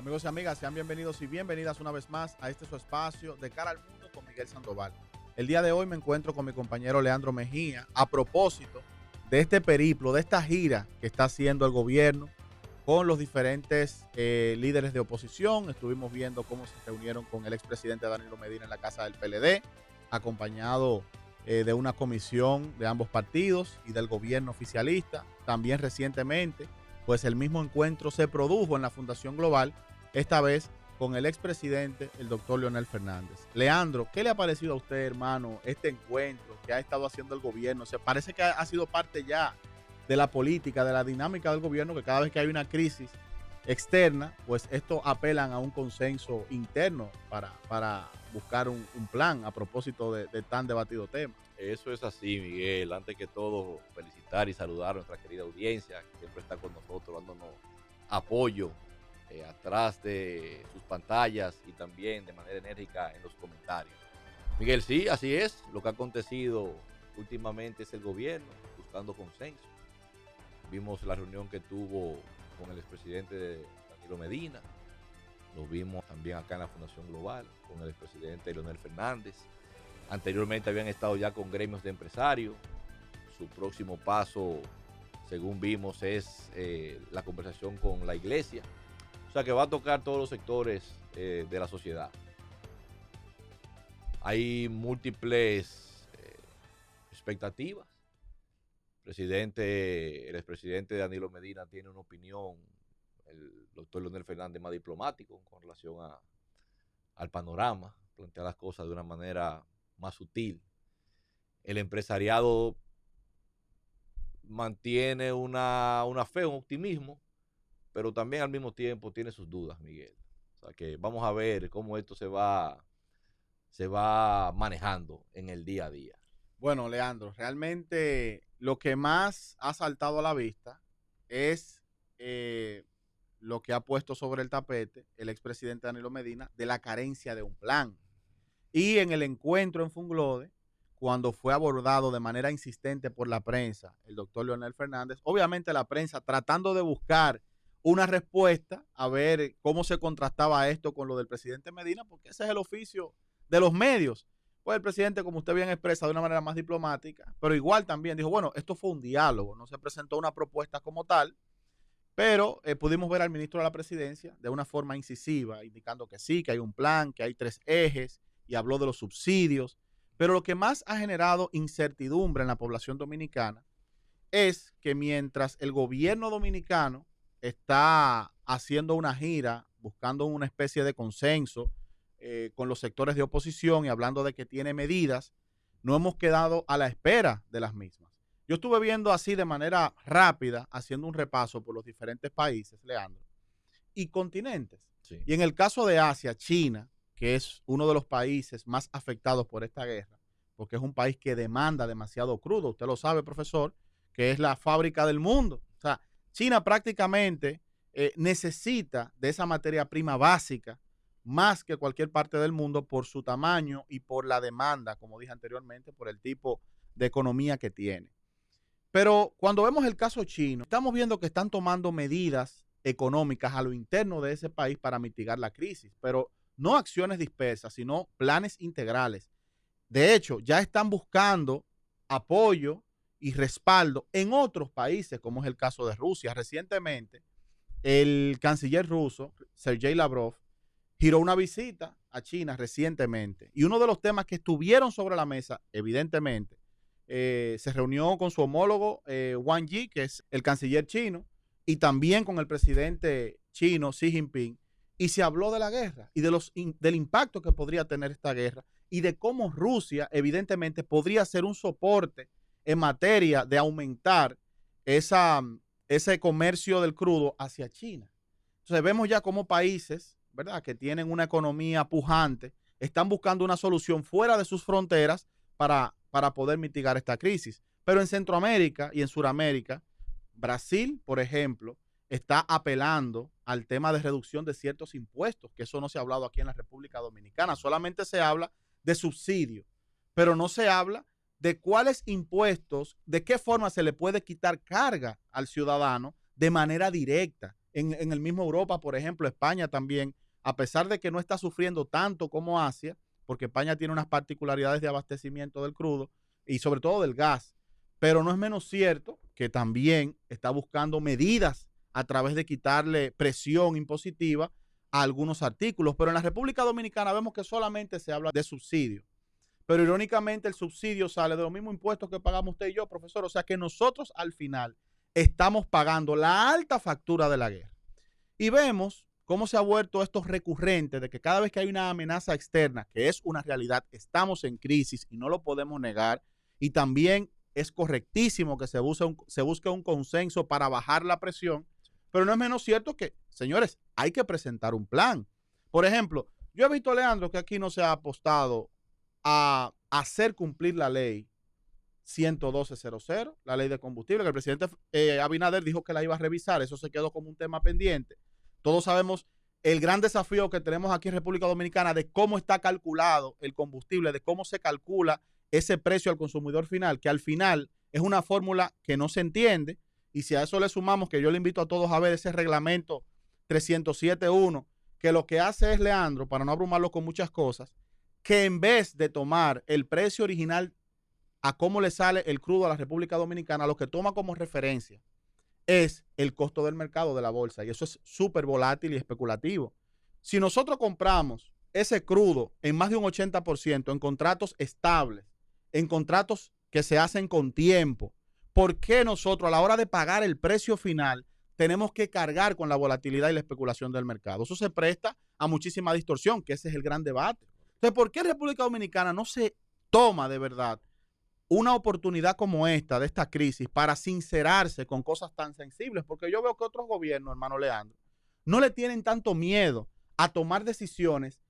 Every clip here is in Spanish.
Amigos y amigas, sean bienvenidos y bienvenidas una vez más a este su espacio de cara al mundo con Miguel Sandoval. El día de hoy me encuentro con mi compañero Leandro Mejía a propósito de este periplo, de esta gira que está haciendo el gobierno con los diferentes líderes de oposición. Estuvimos viendo cómo se reunieron con el expresidente Danilo Medina en la casa del PLD, acompañado de una comisión de ambos partidos y del gobierno oficialista. También recientemente, pues el mismo encuentro se produjo en la Fundación Global, esta vez con el expresidente, el doctor Leonel Fernández. Leandro, ¿qué le ha parecido a usted, hermano, este encuentro que ha estado haciendo el gobierno? O sea, parece que ha sido parte ya de la política, de la dinámica del gobierno, que cada vez que hay una crisis externa, pues esto apelan a un consenso interno para buscar un plan a propósito de tan debatido tema. Eso es así, Miguel. Antes que todo, felicitar y saludar a nuestra querida audiencia, que siempre está con nosotros dándonos apoyo atrás de sus pantallas y también de manera enérgica en los comentarios. Miguel, sí, así es. Lo que ha acontecido últimamente es el gobierno buscando consenso. Vimos la reunión que tuvo con el expresidente Danilo Medina. Lo vimos también acá en la Fundación Global con el expresidente Leonel Fernández. Anteriormente habían estado ya con gremios de empresarios. Su próximo paso, según vimos, es la conversación con la iglesia. O sea que va a tocar todos los sectores de la sociedad. Hay múltiples expectativas. El expresidente Danilo Medina tiene una opinión, el doctor Leonel Fernández más diplomático con relación al panorama, plantea las cosas de una manera más sutil. El empresariado mantiene una fe, un optimismo, pero también al mismo tiempo tiene sus dudas, Miguel. O sea que vamos a ver cómo esto se va manejando en el día a día. Bueno, Leandro, realmente lo que más ha saltado a la vista es lo que ha puesto sobre el tapete el expresidente Danilo Medina de la carencia de un plan. Y en el encuentro en Funglode, cuando fue abordado de manera insistente por la prensa, el doctor Leonel Fernández, obviamente la prensa tratando de buscar una respuesta a ver cómo se contrastaba esto con lo del presidente Medina, porque ese es el oficio de los medios. Pues el presidente, como usted bien expresa, de una manera más diplomática, pero igual también dijo, bueno, esto fue un diálogo, no se presentó una propuesta como tal, pero pudimos ver al ministro de la presidencia de una forma incisiva, indicando que sí, que hay un plan, que hay 3 ejes, y habló de los subsidios. Pero lo que más ha generado incertidumbre en la población dominicana es que mientras el gobierno dominicano está haciendo una gira, buscando una especie de consenso con los sectores de oposición y hablando de que tiene medidas, no hemos quedado a la espera de las mismas. Yo estuve viendo así de manera rápida, haciendo un repaso por los diferentes países, Leandro, y continentes. Sí. Y en el caso de Asia, China, que es uno de los países más afectados por esta guerra, porque es un país que demanda demasiado crudo. Usted lo sabe, profesor, que es la fábrica del mundo. O sea, China prácticamente necesita de esa materia prima básica más que cualquier parte del mundo por su tamaño y por la demanda, como dije anteriormente, por el tipo de economía que tiene. Pero cuando vemos el caso chino, estamos viendo que están tomando medidas económicas a lo interno de ese país para mitigar la crisis, pero no acciones dispersas, sino planes integrales. De hecho, ya están buscando apoyo y respaldo en otros países, como es el caso de Rusia. Recientemente, el canciller ruso, Sergei Lavrov, giró una visita a China recientemente. Y uno de los temas que estuvieron sobre la mesa, evidentemente, se reunió con su homólogo Wang Yi, que es el canciller chino, y también con el presidente chino Xi Jinping, y se habló de la guerra y del impacto que podría tener esta guerra y de cómo Rusia evidentemente podría ser un soporte en materia de aumentar ese comercio del crudo hacia China. Entonces vemos ya cómo países, ¿verdad?, que tienen una economía pujante, están buscando una solución fuera de sus fronteras para poder mitigar esta crisis. Pero en Centroamérica y en Sudamérica, Brasil, por ejemplo, está apelando al tema de reducción de ciertos impuestos, que eso no se ha hablado aquí en la República Dominicana. Solamente se habla de subsidio, pero no se habla de cuáles impuestos, de qué forma se le puede quitar carga al ciudadano de manera directa en el mismo Europa, por ejemplo, España también, a pesar de que no está sufriendo tanto como Asia, porque España tiene unas particularidades de abastecimiento del crudo y sobre todo del gas, pero no es menos cierto que también está buscando medidas a través de quitarle presión impositiva a algunos artículos. Pero en la República Dominicana vemos que solamente se habla de subsidios. Pero irónicamente el subsidio sale de los mismos impuestos que pagamos usted y yo, profesor. O sea que nosotros al final estamos pagando la alta factura de la guerra. Y vemos cómo se ha vuelto esto recurrente de que cada vez que hay una amenaza externa, que es una realidad, estamos en crisis y no lo podemos negar. Y también es correctísimo que se busque un consenso para bajar la presión, pero no es menos cierto que, señores, hay que presentar un plan. Por ejemplo, yo he visto, Leandro, que aquí no se ha apostado a hacer cumplir la ley 112.00, la ley de combustible, que el presidente Abinader dijo que la iba a revisar. Eso se quedó como un tema pendiente. Todos sabemos el gran desafío que tenemos aquí en República Dominicana de cómo está calculado el combustible, de cómo se calcula ese precio al consumidor final, que al final es una fórmula que no se entiende. Y si a eso le sumamos, que yo le invito a todos a ver ese reglamento 307.1, que lo que hace es, Leandro, para no abrumarlo con muchas cosas, que en vez de tomar el precio original a cómo le sale el crudo a la República Dominicana, lo que toma como referencia es el costo del mercado de la bolsa. Y eso es súper volátil y especulativo. Si nosotros compramos ese crudo en más de un 80% en contratos estables, en contratos que se hacen con tiempo, ¿por qué nosotros a la hora de pagar el precio final tenemos que cargar con la volatilidad y la especulación del mercado? Eso se presta a muchísima distorsión, que ese es el gran debate. Entonces, ¿por qué República Dominicana no se toma de verdad una oportunidad como esta, de esta crisis, para sincerarse con cosas tan sensibles? Porque yo veo que otros gobiernos, hermano Leandro, no le tienen tanto miedo a tomar decisiones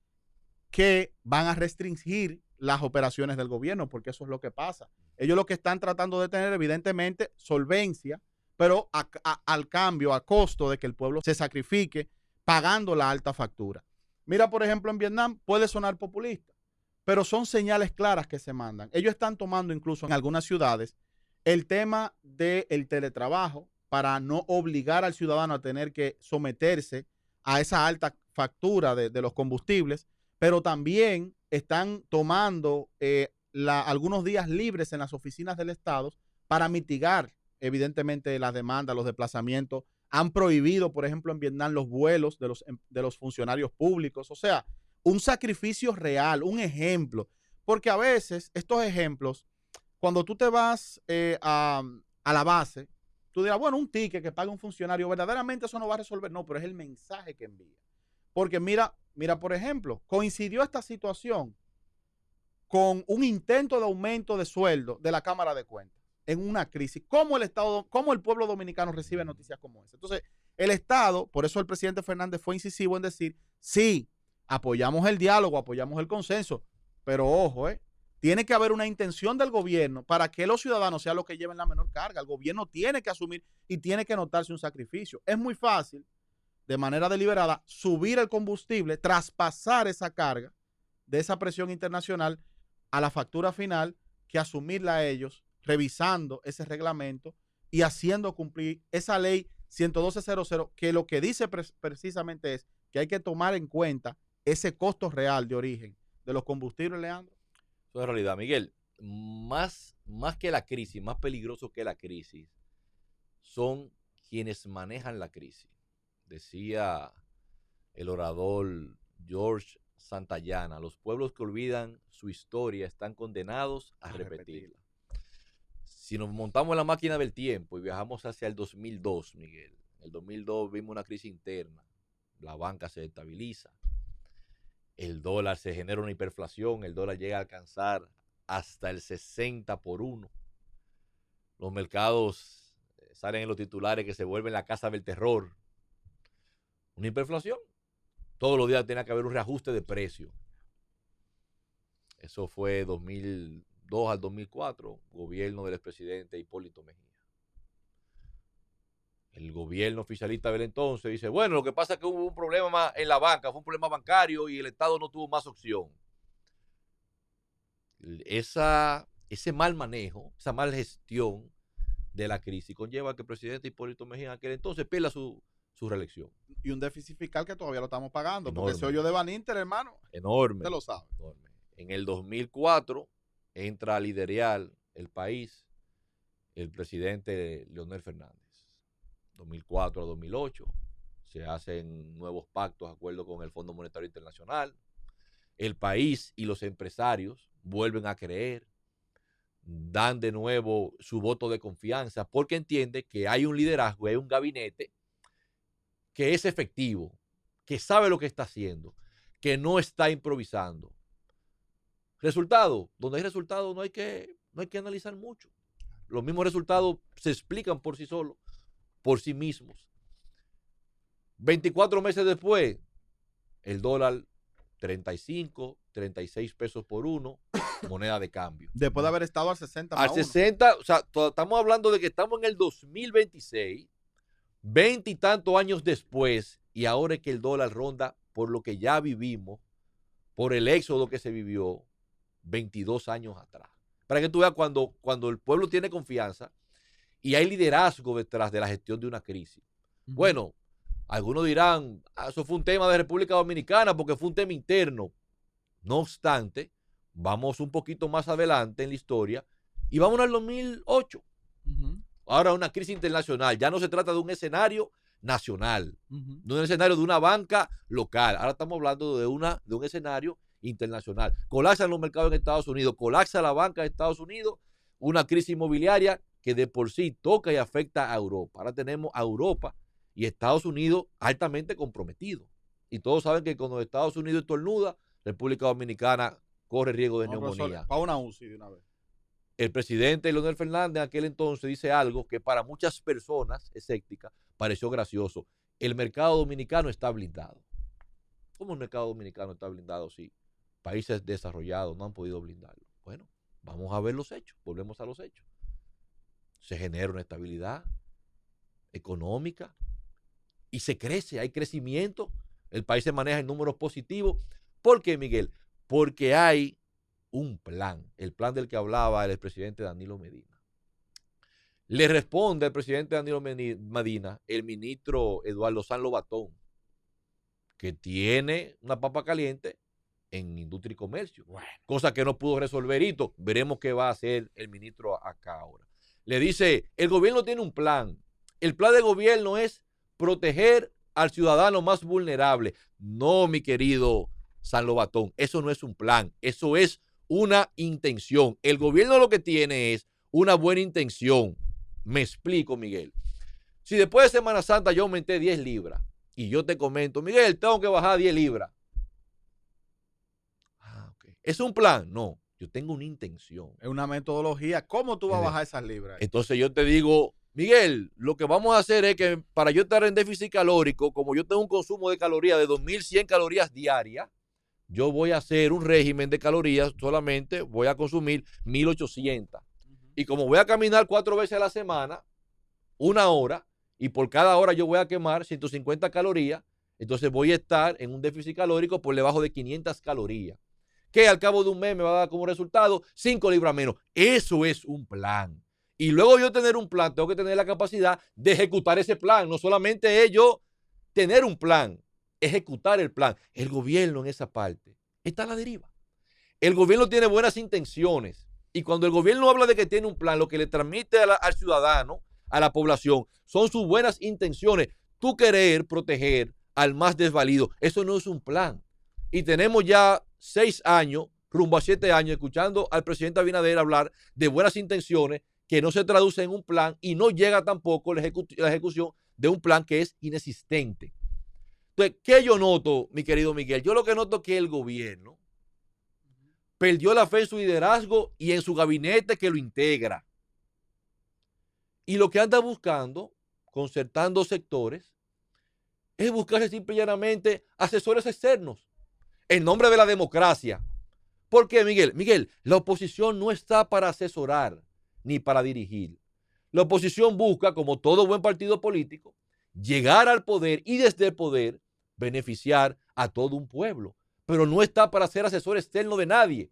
que van a restringir las operaciones del gobierno, porque eso es lo que pasa. Ellos lo que están tratando de tener, evidentemente, solvencia, pero al cambio, a costo de que el pueblo se sacrifique pagando la alta factura. Mira, por ejemplo, en Vietnam puede sonar populista, pero son señales claras que se mandan. Ellos están tomando incluso en algunas ciudades el tema del teletrabajo para no obligar al ciudadano a tener que someterse a esa alta factura de los combustibles, pero también están tomando algunos días libres en las oficinas del Estado para mitigar, evidentemente, las demandas, los desplazamientos. Han prohibido, por ejemplo, en Vietnam los vuelos de los funcionarios públicos. O sea, un sacrificio real, un ejemplo. Porque a veces estos ejemplos, cuando tú te vas a la base, tú dirás, bueno, un ticket que paga un funcionario, verdaderamente eso no va a resolver. No, pero es el mensaje que envía. Porque mira, por ejemplo, coincidió esta situación con un intento de aumento de sueldo de la Cámara de Cuentas en una crisis. ¿Cómo el pueblo dominicano recibe noticias como esa? Entonces, el Estado, por eso el presidente Fernández fue incisivo en decir, sí, apoyamos el diálogo, apoyamos el consenso, pero ojo, tiene que haber una intención del gobierno para que los ciudadanos sean los que lleven la menor carga. El gobierno tiene que asumir y tiene que notarse un sacrificio. Es muy fácil, de manera deliberada, subir el combustible, traspasar esa carga de esa presión internacional a la factura final, que asumirla a ellos, revisando ese reglamento y haciendo cumplir esa ley 112.00, que lo que dice precisamente es que hay que tomar en cuenta ese costo real de origen de los combustibles, Leandro. Eso es realidad, Miguel. Más que la crisis, más peligroso que la crisis, son quienes manejan la crisis. Decía el orador George Santayana, los pueblos que olvidan su historia están condenados a repetirla. Si nos montamos en la máquina del tiempo y viajamos hacia el 2002, Miguel, en el 2002 vimos una crisis interna, la banca se estabiliza, el dólar se genera una hiperinflación, el dólar llega a alcanzar hasta el 60 por 1. Los mercados salen en los titulares que se vuelven la casa del terror. Una hiperinflación. Todos los días tenía que haber un reajuste de precio. Eso fue 2002 al 2004, gobierno del expresidente Hipólito Mejía. El gobierno oficialista del entonces dice, bueno, lo que pasa es que hubo un problema en la banca, fue un problema bancario y el Estado no tuvo más opción. Ese mal manejo, esa mal gestión de la crisis conlleva que el presidente Hipólito Mejía en aquel entonces pierda su su reelección. Y un déficit fiscal que todavía lo estamos pagando, Enorme. porque ese hoyo de Baninter, hermano, Enorme. usted lo sabe. Enorme. En el 2004 entra a liderar el país el presidente Leonel Fernández. 2004 a 2008 se hacen nuevos pactos de acuerdo con el Fondo Monetario Internacional. El país y los empresarios vuelven a creer, dan de nuevo su voto de confianza porque entiende que hay un liderazgo, hay un gabinete que es efectivo, que sabe lo que está haciendo, que no está improvisando. Resultado, donde hay resultados no hay que analizar mucho. Los mismos resultados se explican por sí solos, por sí mismos. 24 meses después, el dólar 35, 36 pesos por uno, moneda de cambio. Después de haber estado al 60 Al 60, o sea, estamos hablando de que estamos en el 2026, 20 y tantos años después, y ahora es que el dólar ronda por lo que ya vivimos, por el éxodo que se vivió 22 años atrás. Para que tú veas cuando el pueblo tiene confianza y hay liderazgo detrás de la gestión de una crisis. Bueno, algunos dirán, eso fue un tema de República Dominicana porque fue un tema interno. No obstante, vamos un poquito más adelante en la historia y vamos al 2008. Ahora una crisis internacional. Ya no se trata de un escenario nacional, de un escenario de una banca local. Ahora estamos hablando de un escenario internacional. Colapsan los mercados en Estados Unidos, colapsa la banca de Estados Unidos, una crisis inmobiliaria que de por sí toca y afecta a Europa. Ahora tenemos a Europa y Estados Unidos altamente comprometidos. Y todos saben que cuando Estados Unidos estornuda, República Dominicana corre riesgo de neumonía. Para una UCI de una vez. El presidente Leonel Fernández en aquel entonces dice algo que para muchas personas escépticas pareció gracioso. El mercado dominicano está blindado. ¿Cómo el mercado dominicano está blindado? Sí, países desarrollados no han podido blindarlo. Bueno, vamos a ver los hechos. Volvemos a los hechos. Se genera una estabilidad económica y se crece, hay crecimiento. El país se maneja en números positivos. ¿Por qué, Miguel? Porque hay un plan, el plan del que hablaba el expresidente Danilo Medina. Le responde al presidente Danilo Medina el ministro Eduardo San Lobatón, que tiene una papa caliente en industria y comercio, cosa que no pudo resolver Hito. Veremos qué va a hacer el ministro acá ahora. Le dice, el gobierno tiene un plan. El plan de gobierno es proteger al ciudadano más vulnerable. No, mi querido San Lobatón, eso no es un plan, eso es una intención. El gobierno lo que tiene es una buena intención. Me explico, Miguel. Si después de Semana Santa yo aumenté 10 libras y yo te comento, Miguel, tengo que bajar 10 libras. Okay. ¿Es un plan? No, yo tengo una intención. Es una metodología. ¿Cómo tú vas a bajar esas libras? Entonces yo te digo, Miguel, lo que vamos a hacer es que para yo estar en déficit calórico, como yo tengo un consumo de calorías de 2.100 calorías diarias, yo voy a hacer un régimen de calorías, solamente voy a consumir 1.800. Y como voy a caminar 4 veces a la semana, 1 hora, y por cada hora yo voy a quemar 150 calorías, entonces voy a estar en un déficit calórico por debajo de 500 calorías, que al cabo de un mes me va a dar como resultado 5 libras menos. Eso es un plan. Y luego yo tener un plan, tengo que tener la capacidad de ejecutar ese plan. No solamente es yo tener un plan, ejecutar el plan. El gobierno en esa parte está a la deriva. El gobierno tiene buenas intenciones y cuando el gobierno habla de que tiene un plan, lo que le transmite al ciudadano, a la población, son sus buenas intenciones. Tú querer proteger al más desvalido, eso no es un plan. Y tenemos ya 6 años, rumbo a 7 años, escuchando al presidente Abinader hablar de buenas intenciones que no se traduce en un plan y no llega tampoco la ejecución de un plan que es inexistente. Entonces, ¿qué yo noto, mi querido Miguel? Yo lo que noto es que el gobierno perdió la fe en su liderazgo y en su gabinete que lo integra. Y lo que anda buscando, concertando sectores, es buscarse simple y llanamente asesores externos en nombre de la democracia. ¿Por qué, Miguel? Miguel, la oposición no está para asesorar ni para dirigir. La oposición busca, como todo buen partido político, llegar al poder y desde el poder beneficiar a todo un pueblo, pero no está para ser asesor externo de nadie.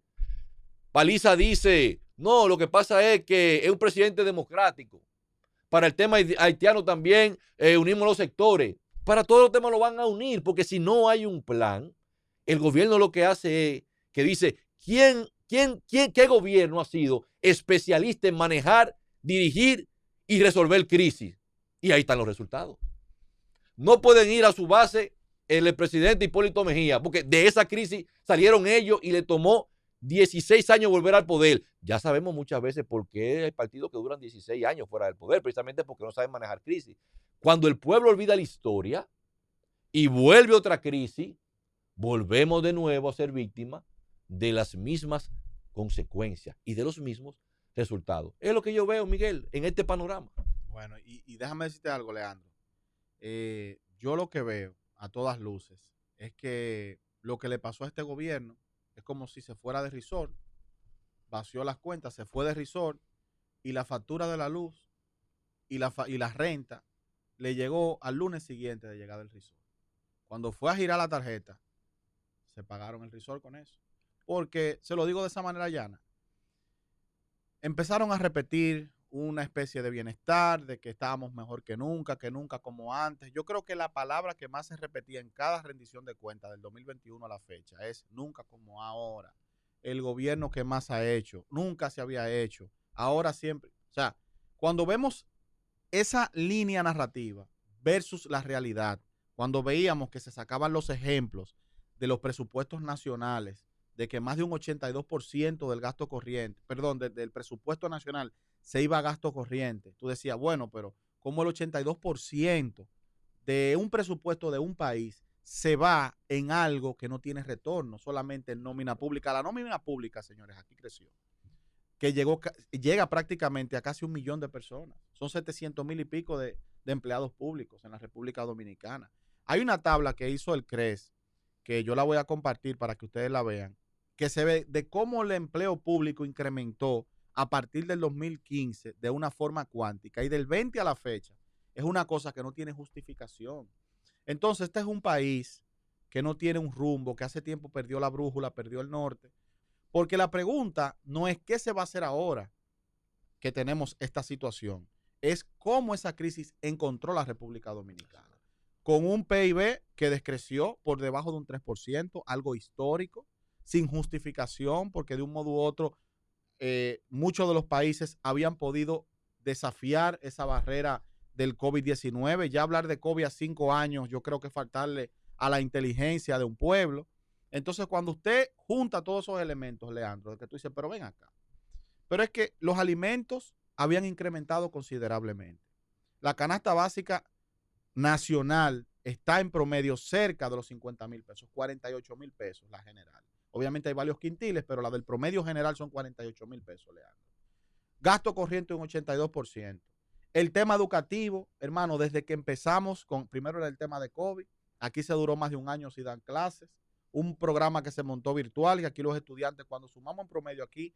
Paliza dice, no, lo que pasa es que es un presidente democrático. Para el tema haitiano también unimos los sectores. para todos los temas lo van a unir, porque si no hay un plan, el gobierno lo que hace es que dice, ¿qué gobierno ha sido especialista en manejar, dirigir y resolver crisis? Y ahí están los resultados. No pueden ir a su base el presidente Hipólito Mejía, porque de esa crisis salieron ellos y le tomó 16 años volver al poder. Ya sabemos muchas veces por qué hay partidos que duran 16 años fuera del poder, precisamente porque no saben manejar crisis. Cuando el pueblo olvida la historia y vuelve otra crisis, volvemos de nuevo a ser víctimas de las mismas consecuencias y de los mismos resultados. Es lo que yo veo, Miguel, en este panorama. Bueno, y déjame decirte algo, Leandro. Yo lo que veo a todas luces es que lo que le pasó a este gobierno es como si se fuera de resort, vació las cuentas, se fue de resort y la factura de la luz y la renta le llegó al lunes siguiente de llegar del resort. Cuando fue a girar la tarjeta, se pagaron el resort con eso. Porque, se lo digo de esa manera llana, empezaron a repetir una especie de bienestar, de que estábamos mejor que nunca como antes. Yo creo que la palabra que más se repetía en cada rendición de cuentas del 2021 a la fecha es nunca como ahora. El gobierno que más ha hecho, nunca se había hecho, ahora siempre. O sea, cuando vemos esa línea narrativa versus la realidad, cuando veíamos que se sacaban los ejemplos de los presupuestos nacionales, de que más de un 82% del gasto corriente, perdón, del presupuesto nacional se iba a gasto corriente. Tú decías, bueno, pero ¿cómo el 82% de un presupuesto de un país se va en algo que no tiene retorno, solamente en nómina pública? La nómina pública, señores, aquí creció, que llega prácticamente a casi 1 millón de personas. Son 700,000 y pico de empleados públicos en la República Dominicana. Hay una tabla que hizo el CRES, que yo la voy a compartir para que ustedes la vean, que se ve de cómo el empleo público incrementó a partir del 2015 de una forma cuántica, y del 20 a la fecha es una cosa que no tiene justificación. Entonces, este es un país que no tiene un rumbo, que hace tiempo perdió la brújula, perdió el norte, porque la pregunta no es qué se va a hacer ahora que tenemos esta situación, es cómo esa crisis encontró la República Dominicana, con un PIB que descreció por debajo de un 3%, algo histórico, sin justificación, porque de un modo u otro muchos de los países habían podido desafiar esa barrera del COVID-19. Ya hablar de COVID a 5 años, yo creo que es faltarle a la inteligencia de un pueblo. Entonces, cuando usted junta todos esos elementos, Leandro, de que tú dices, pero ven acá, pero es que los alimentos habían incrementado considerablemente. La canasta básica nacional está en promedio cerca de los 50,000 pesos, 48,000 pesos la general. Obviamente hay varios quintiles, pero la del promedio general son 48,000 pesos, Leandro. Gasto corriente un 82%. El tema educativo, hermano, desde que empezamos con, primero era el tema de COVID, aquí se duró más de un año sin dar clases, un programa que se montó virtual y aquí los estudiantes, cuando sumamos en promedio aquí,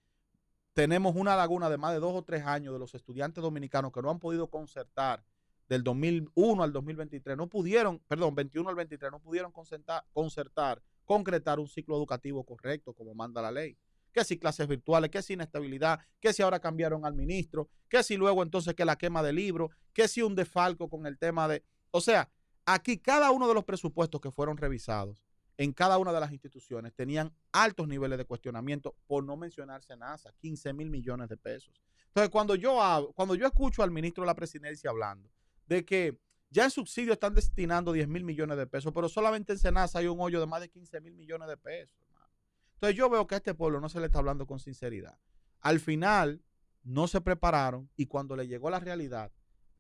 tenemos una laguna de más de 2 o 3 años de los estudiantes dominicanos que no han podido concertar del 2001 al 2023, no pudieron, perdón, 21 al 23, no pudieron concertar, concretar un ciclo educativo correcto como manda la ley. Que si clases virtuales, que si inestabilidad, que si ahora cambiaron al ministro, que si luego entonces que la quema de libros, que si un desfalco con el tema de... O sea, aquí cada uno de los presupuestos que fueron revisados en cada una de las instituciones tenían altos niveles de cuestionamiento, por no mencionarse NASA, 15,000 millones de pesos. Entonces, cuando yo escucho al ministro de la Presidencia hablando de que ya en subsidio están destinando 10,000 millones de pesos, pero solamente en Senasa hay un hoyo de más de 15,000 millones de pesos, hermano. Entonces yo veo que a este pueblo no se le está hablando con sinceridad. Al final no se prepararon y cuando le llegó la realidad,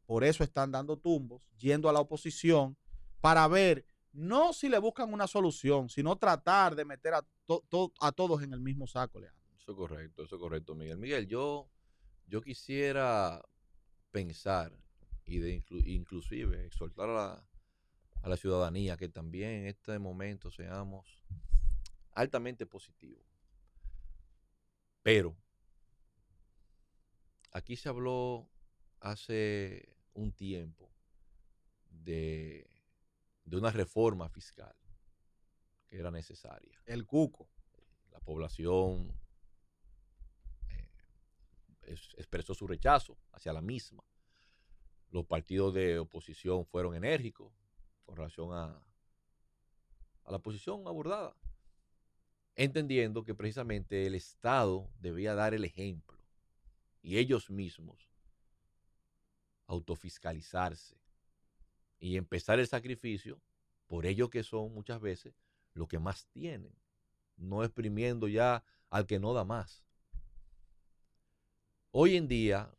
por eso están dando tumbos, yendo a la oposición para ver, no si le buscan una solución, sino tratar de meter a todos en el mismo saco, Leandro. Eso es correcto, Miguel. Miguel, yo quisiera pensar y inclusive exhortar a la ciudadanía que también en este momento seamos altamente positivos. Pero aquí se habló hace un tiempo de una reforma fiscal que era necesaria. El cuco. La población expresó su rechazo hacia la misma. Los partidos de oposición fueron enérgicos, con relación a la posición abordada, entendiendo que precisamente el Estado debía dar el ejemplo y ellos mismos autofiscalizarse y empezar el sacrificio por ellos que son muchas veces los que más tienen, no exprimiendo ya al que no da más. Hoy en día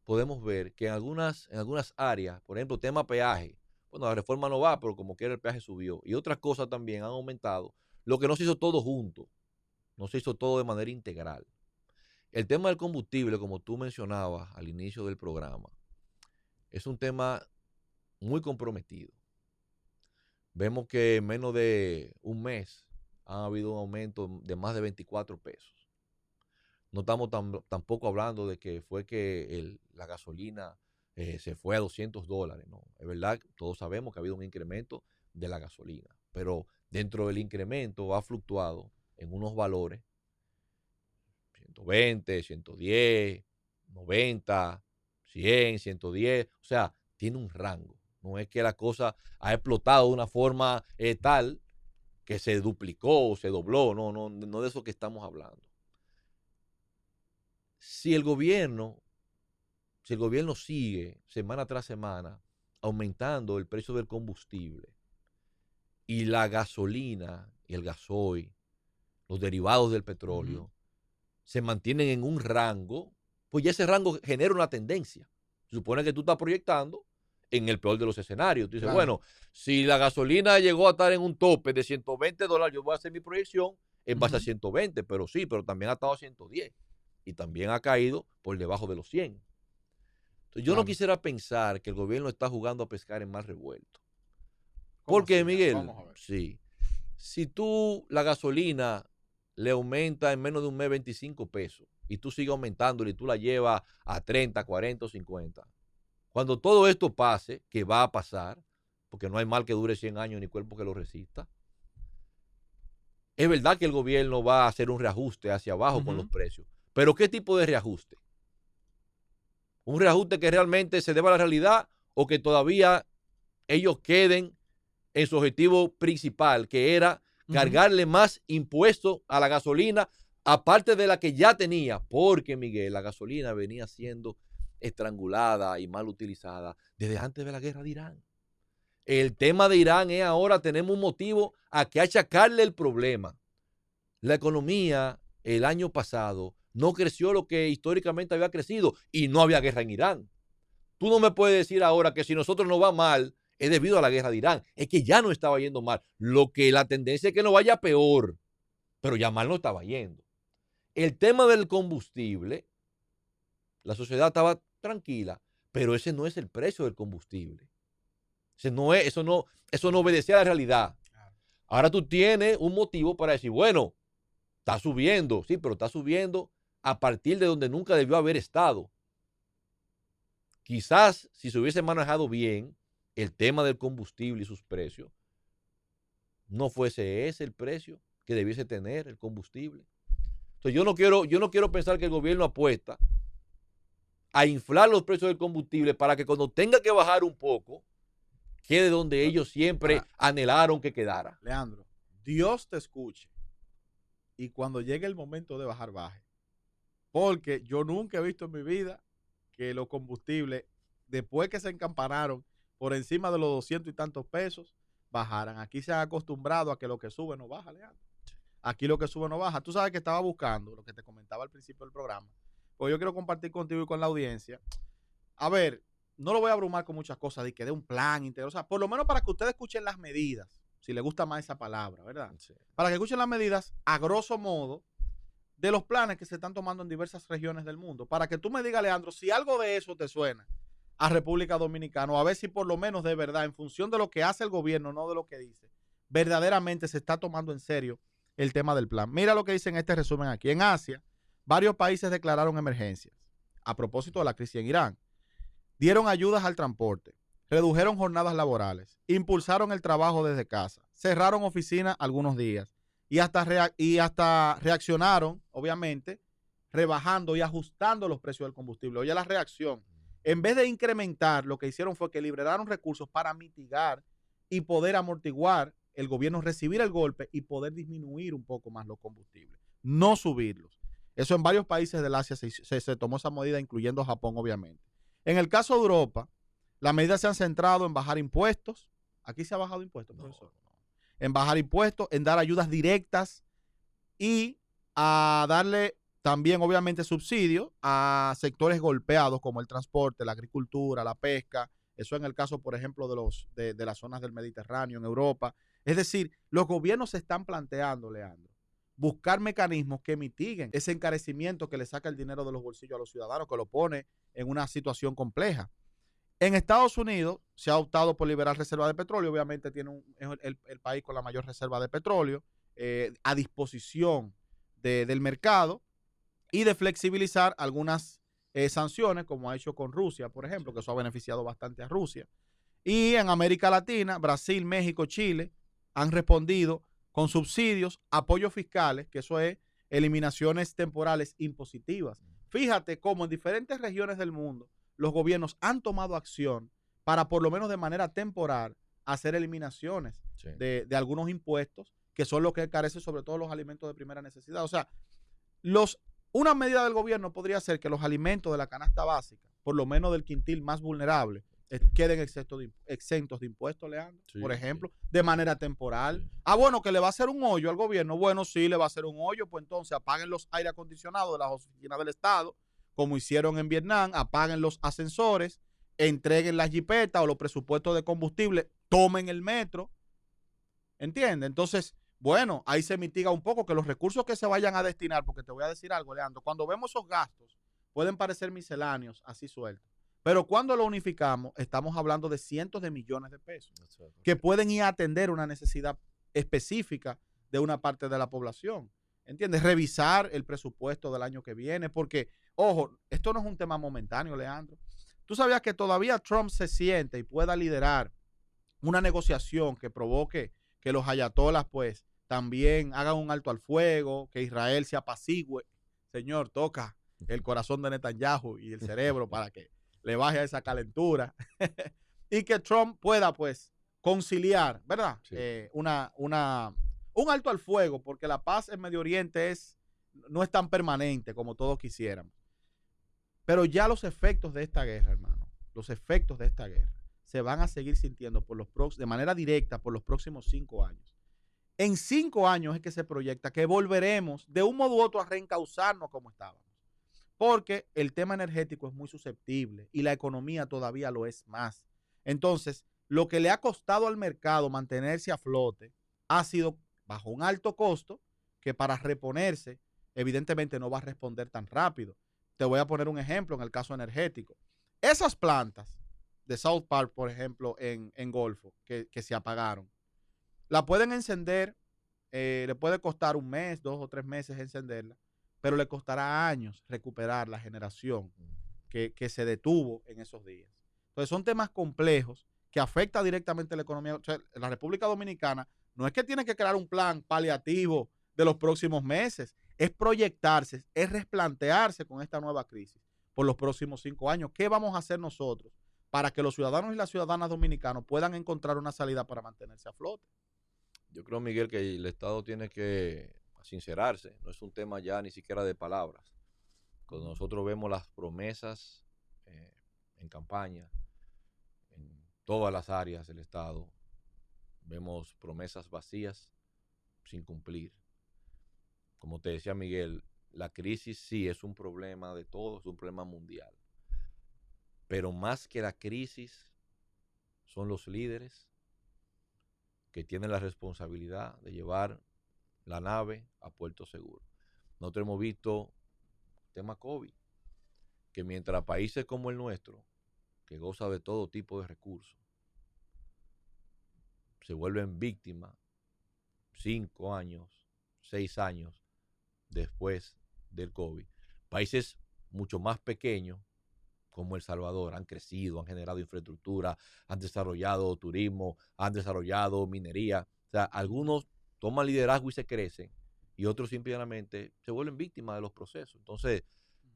podemos ver que en algunas áreas, por ejemplo, tema peaje, bueno, la reforma no va, pero como quiera el peaje subió. Y otras cosas también han aumentado. Lo que no se hizo todo junto, no se hizo todo de manera integral. El tema del combustible, como tú mencionabas al inicio del programa, es un tema muy comprometido. Vemos que en menos de un mes ha habido un aumento de más de 24 pesos. No estamos tampoco hablando de que fue que la gasolina se fue a $200, ¿no? Es verdad, todos sabemos que ha habido un incremento de la gasolina, pero dentro del incremento ha fluctuado en unos valores 120, 110, 90, 100, 110, o sea, tiene un rango. No es que la cosa ha explotado de una forma tal que se duplicó o se dobló, no de eso que estamos hablando. Si el gobierno sigue semana tras semana aumentando el precio del combustible y la gasolina y el gasoil, los derivados del petróleo, se mantienen en un rango, pues ya ese rango genera una tendencia. Se supone que tú estás proyectando en el peor de los escenarios. Tú dices, bueno, si la gasolina llegó a estar en un tope de $120, yo voy a hacer mi proyección en base a 120, pero también ha estado a 110 y también ha caído por debajo de los 100. Entonces, yo no quisiera pensar que el gobierno está jugando a pescar en mar revuelto. Porque, Miguel, sí, si tú la gasolina le aumenta en menos de un mes 25 pesos y tú sigues aumentándole y tú la llevas a 30, 40 o 50, cuando todo esto pase, que va a pasar, porque no hay mal que dure 100 años ni cuerpo que lo resista, es verdad que el gobierno va a hacer un reajuste hacia abajo con los precios, pero ¿qué tipo de reajuste? ¿Un reajuste que realmente se deba a la realidad o que todavía ellos queden en su objetivo principal, que era cargarle más impuestos a la gasolina, aparte de la que ya tenía? Porque, Miguel, la gasolina venía siendo estrangulada y mal utilizada desde antes de la guerra de Irán. El tema de Irán es ahora, tenemos un motivo a que achacarle el problema. La economía el año pasado no creció lo que históricamente había crecido y no había guerra en Irán. Tú no me puedes decir ahora que si nosotros nos va mal es debido a la guerra de Irán. Es que ya no estaba yendo mal. Lo que la tendencia es que no vaya peor, pero ya mal no estaba yendo. El tema del combustible, la sociedad estaba tranquila, pero ese no es el precio del combustible. Eso no obedecía a la realidad. Ahora tú tienes un motivo para decir, bueno, está subiendo, sí, pero está subiendo a partir de donde nunca debió haber estado. Quizás si se hubiese manejado bien el tema del combustible y sus precios, no fuese ese el precio que debiese tener el combustible. Entonces yo no quiero pensar que el gobierno apuesta a inflar los precios del combustible para que cuando tenga que bajar un poco, quede donde ellos siempre anhelaron que quedara. Leandro, Dios te escuche y cuando llegue el momento de bajar, baje. Porque yo nunca he visto en mi vida que los combustibles, después que se encampanaron por encima de los 200 y tantos pesos, bajaran. Aquí se han acostumbrado a que lo que sube no baja, Leandro. Aquí lo que sube no baja. Tú sabes que estaba buscando lo que te comentaba al principio del programa. Pues yo quiero compartir contigo y con la audiencia. A ver, no lo voy a abrumar con muchas cosas de que dé un plan integral. O sea, por lo menos para que ustedes escuchen las medidas, si les gusta más esa palabra, ¿verdad? Sí. Para que escuchen las medidas, a grosso modo, de los planes que se están tomando en diversas regiones del mundo. Para que tú me digas, Leandro, si algo de eso te suena a República Dominicana, o a ver si por lo menos de verdad, en función de lo que hace el gobierno, no de lo que dice, verdaderamente se está tomando en serio el tema del plan. Mira lo que dice en este resumen aquí. En Asia, varios países declararon emergencias a propósito de la crisis en Irán. Dieron ayudas al transporte, redujeron jornadas laborales, impulsaron el trabajo desde casa, cerraron oficinas algunos días y hasta reaccionaron, obviamente, rebajando y ajustando los precios del combustible. Oye, la reacción. En vez de incrementar, lo que hicieron fue que liberaron recursos para mitigar y poder amortiguar el gobierno, recibir el golpe y poder disminuir un poco más los combustibles, no subirlos. Eso en varios países del Asia se tomó esa medida, incluyendo Japón, obviamente. En el caso de Europa, las medidas se han centrado en bajar impuestos. Aquí se ha bajado impuestos, profesor. No. En bajar impuestos, en dar ayudas directas y a darle también, obviamente, subsidios a sectores golpeados como el transporte, la agricultura, la pesca. Eso en el caso, por ejemplo, de las zonas del Mediterráneo, en Europa. Es decir, los gobiernos se están planteando, Leandro, buscar mecanismos que mitiguen ese encarecimiento que le saca el dinero de los bolsillos a los ciudadanos, que lo pone en una situación compleja. En Estados Unidos se ha optado por liberar reservas de petróleo. Obviamente tiene el país con la mayor reserva de petróleo a disposición del mercado y de flexibilizar algunas sanciones, como ha hecho con Rusia, por ejemplo, que eso ha beneficiado bastante a Rusia. Y en América Latina, Brasil, México, Chile han respondido con subsidios, apoyos fiscales, que eso es eliminaciones temporales impositivas. Fíjate cómo en diferentes regiones del mundo los gobiernos han tomado acción para, por lo menos de manera temporal, hacer eliminaciones de algunos impuestos, que son los que encarecen sobre todo los alimentos de primera necesidad. O sea, una medida del gobierno podría ser que los alimentos de la canasta básica, por lo menos del quintil más vulnerable, queden exentos de impuestos, Leandro, por ejemplo, de manera temporal. Bueno, que le va a hacer un hoyo al gobierno. Bueno, sí, le va a hacer un hoyo, pues entonces apaguen los aire acondicionados de las oficinas del Estado, como hicieron en Vietnam, apaguen los ascensores, entreguen las jipetas o los presupuestos de combustible, tomen el metro, ¿entiendes? Entonces, bueno, ahí se mitiga un poco que los recursos que se vayan a destinar, porque te voy a decir algo, Leandro, cuando vemos esos gastos, pueden parecer misceláneos, así sueltos, pero cuando lo unificamos, estamos hablando de cientos de millones de pesos que pueden ir a atender una necesidad específica de una parte de la población. ¿Entiendes? Revisar el presupuesto del año que viene, porque, ojo, esto no es un tema momentáneo, Leandro. Tú sabías que todavía Trump se siente y pueda liderar una negociación que provoque que los ayatolas, pues, también hagan un alto al fuego, que Israel se apacigüe. Señor, toca el corazón de Netanyahu y el cerebro para que le baje a esa calentura y que Trump pueda, pues, conciliar, ¿verdad? Sí. Un alto al fuego, porque la paz en Medio Oriente no es tan permanente como todos quisiéramos. Pero ya los efectos de esta guerra, hermano, los efectos de esta guerra se van a seguir sintiendo de manera directa por los próximos 5 años. En 5 años es que se proyecta que volveremos de un modo u otro a reencauzarnos como estábamos. Porque el tema energético es muy susceptible y la economía todavía lo es más. Entonces, lo que le ha costado al mercado mantenerse a flote ha sido bajo un alto costo que para reponerse, evidentemente no va a responder tan rápido. Te voy a poner un ejemplo en el caso energético. Esas plantas de South Park, por ejemplo, en Golfo, que se apagaron, la pueden encender, le puede costar un mes, 2 o 3 meses encenderla, pero le costará años recuperar la generación que se detuvo en esos días. Entonces son temas complejos que afectan directamente a la economía. O sea, la República Dominicana no es que tiene que crear un plan paliativo de los próximos meses, es proyectarse, es replantearse con esta nueva crisis por los próximos 5 años. ¿Qué vamos a hacer nosotros para que los ciudadanos y las ciudadanas dominicanos puedan encontrar una salida para mantenerse a flote? Yo creo, Miguel, que el Estado tiene que sincerarse, no es un tema ya ni siquiera de palabras. Cuando nosotros vemos las promesas en campaña, en todas las áreas del Estado, vemos promesas vacías sin cumplir. Como te decía Miguel, la crisis sí es un problema de todos, es un problema mundial. Pero más que la crisis, son los líderes que tienen la responsabilidad de llevar la nave a puerto seguro. Nosotros hemos visto tema COVID, que mientras países como el nuestro, que goza de todo tipo de recursos, se vuelven víctimas 5 años, 6 años después del COVID. Países mucho más pequeños, como El Salvador, han crecido, han generado infraestructura, han desarrollado turismo, han desarrollado minería. O sea, algunos toman liderazgo y se crecen, y otros simplemente se vuelven víctimas de los procesos. Entonces,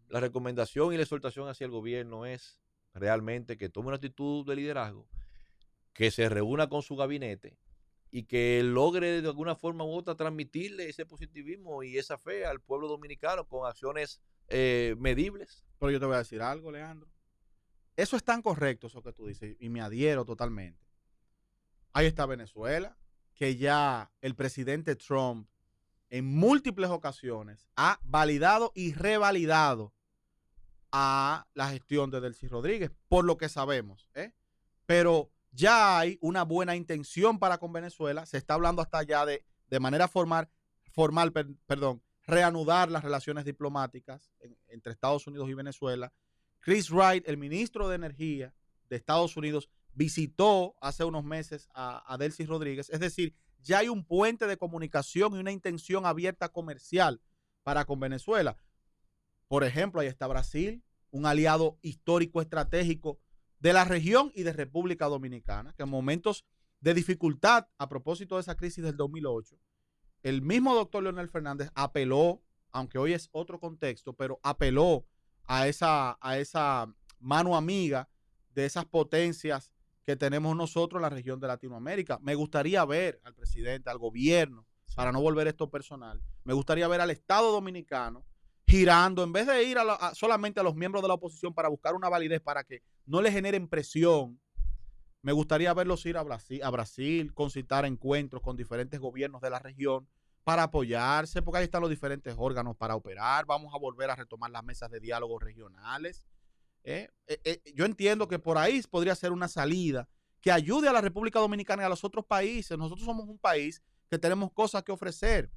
la recomendación y la exhortación hacia el gobierno es realmente que tome una actitud de liderazgo que se reúna con su gabinete y que logre de alguna forma u otra transmitirle ese positivismo y esa fe al pueblo dominicano con acciones medibles. Pero yo te voy a decir algo, Leandro. Eso es tan correcto, eso que tú dices, y me adhiero totalmente. Ahí está Venezuela, que ya el presidente Trump en múltiples ocasiones ha validado y revalidado a la gestión de Delcy Rodríguez, por lo que sabemos, ¿eh? Pero ya hay una buena intención para con Venezuela, se está hablando hasta ya de manera perdón, reanudar las relaciones diplomáticas entre Estados Unidos y Venezuela. Chris Wright, el ministro de Energía de Estados Unidos, visitó hace unos meses a Delcy Rodríguez, es decir, ya hay un puente de comunicación y una intención abierta comercial para con Venezuela. Por ejemplo, ahí está Brasil, un aliado histórico estratégico de la región y de República Dominicana, que en momentos de dificultad, a propósito de esa crisis del 2008, el mismo doctor Leonel Fernández apeló, aunque hoy es otro contexto, pero apeló a esa mano amiga de esas potencias que tenemos nosotros en la región de Latinoamérica. Me gustaría ver al presidente, al gobierno, para no volver esto personal, me gustaría ver al Estado Dominicano girando, en vez de ir solamente a los miembros de la oposición para buscar una validez para que no le generen presión. Me gustaría verlos ir a Brasil, concitar encuentros con diferentes gobiernos de la región para apoyarse, porque ahí están los diferentes órganos para operar. Vamos a volver a retomar las mesas de diálogo regionales. Yo entiendo que por ahí podría ser una salida que ayude a la República Dominicana y a los otros países. Nosotros somos un país que tenemos cosas que ofrecer.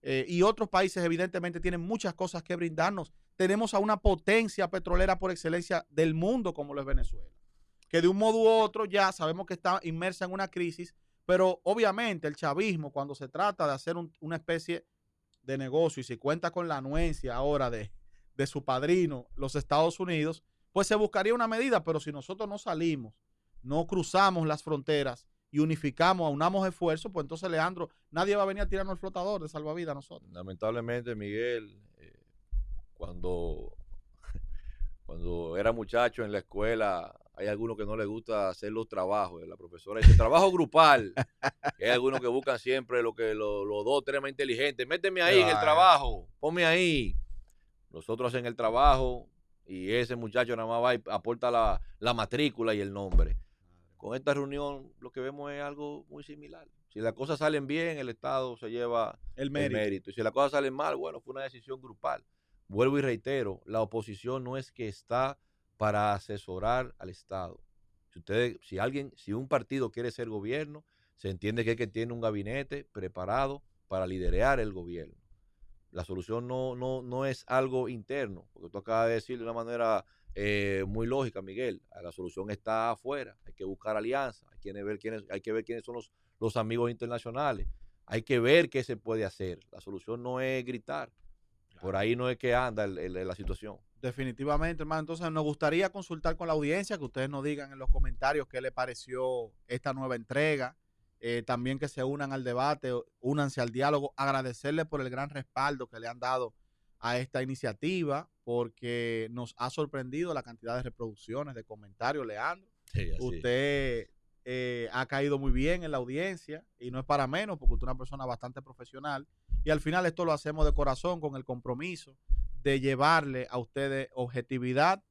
Y otros países evidentemente tienen muchas cosas que brindarnos. Tenemos a una potencia petrolera por excelencia del mundo como lo es Venezuela, que de un modo u otro ya sabemos que está inmersa en una crisis, pero obviamente el chavismo, cuando se trata de hacer una especie de negocio y si cuenta con la anuencia ahora de su padrino, los Estados Unidos, pues se buscaría una medida, pero si nosotros no salimos, no cruzamos las fronteras y unificamos, aunamos esfuerzos, pues entonces, Leandro, nadie va a venir a tirarnos el flotador de salvavidas a nosotros. Lamentablemente, Miguel, cuando era muchacho en la escuela, hay algunos que no les gusta hacer los trabajos. La profesora dice, trabajo grupal. Hay algunos que buscan siempre los 2, 3 más inteligentes. Méteme ahí en el trabajo, ponme ahí. Nosotros hacen el trabajo y ese muchacho nada más va y aporta la matrícula y el nombre. Con esta reunión lo que vemos es algo muy similar. Si las cosas salen bien, el Estado se lleva el mérito. Y si las cosas salen mal, bueno, fue una decisión grupal. Vuelvo y reitero, la oposición no es que está para asesorar al Estado. Si un partido quiere ser gobierno, se entiende que tiene un gabinete preparado para liderar el gobierno. La solución no es algo interno, porque tú acabas de decir de una manera muy lógica, Miguel. La solución está afuera. Hay que buscar alianzas, hay que ver quiénes son los amigos internacionales. Hay que ver qué se puede hacer. La solución no es gritar. Por ahí no es que anda la situación. Definitivamente, hermano. Entonces nos gustaría consultar con la audiencia, que ustedes nos digan en los comentarios qué les pareció esta nueva entrega. También que se unan al debate, únanse al diálogo, agradecerles por el gran respaldo que le han dado a esta iniciativa, porque nos ha sorprendido la cantidad de reproducciones, de comentarios, Leandro. Sí, usted ha caído muy bien en la audiencia y no es para menos, porque usted es una persona bastante profesional y al final esto lo hacemos de corazón con el compromiso de llevarle a ustedes objetividad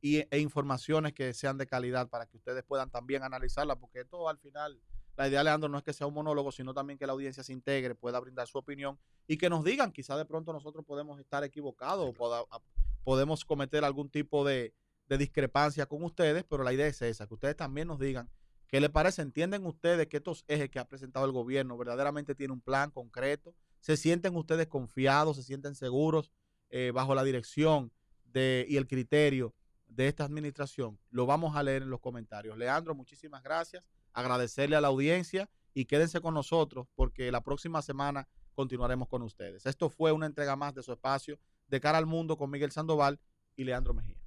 e informaciones que sean de calidad para que ustedes puedan también analizarla, porque esto al final, la idea, Leandro, no es que sea un monólogo, sino también que la audiencia se integre, pueda brindar su opinión y que nos digan, quizás de pronto nosotros podemos estar equivocados o podemos cometer algún tipo de discrepancia con ustedes, pero la idea es esa, que ustedes también nos digan qué les parece. ¿Entienden ustedes que estos ejes que ha presentado el gobierno verdaderamente tienen un plan concreto? ¿Se sienten ustedes confiados, se sienten seguros bajo la dirección y el criterio de esta administración? Lo vamos a leer en los comentarios. Leandro, muchísimas gracias. Agradecerle a la audiencia y quédense con nosotros porque la próxima semana continuaremos con ustedes. Esto fue una entrega más de su espacio De Cara al Mundo con Miguel Sandoval y Leandro Mejía.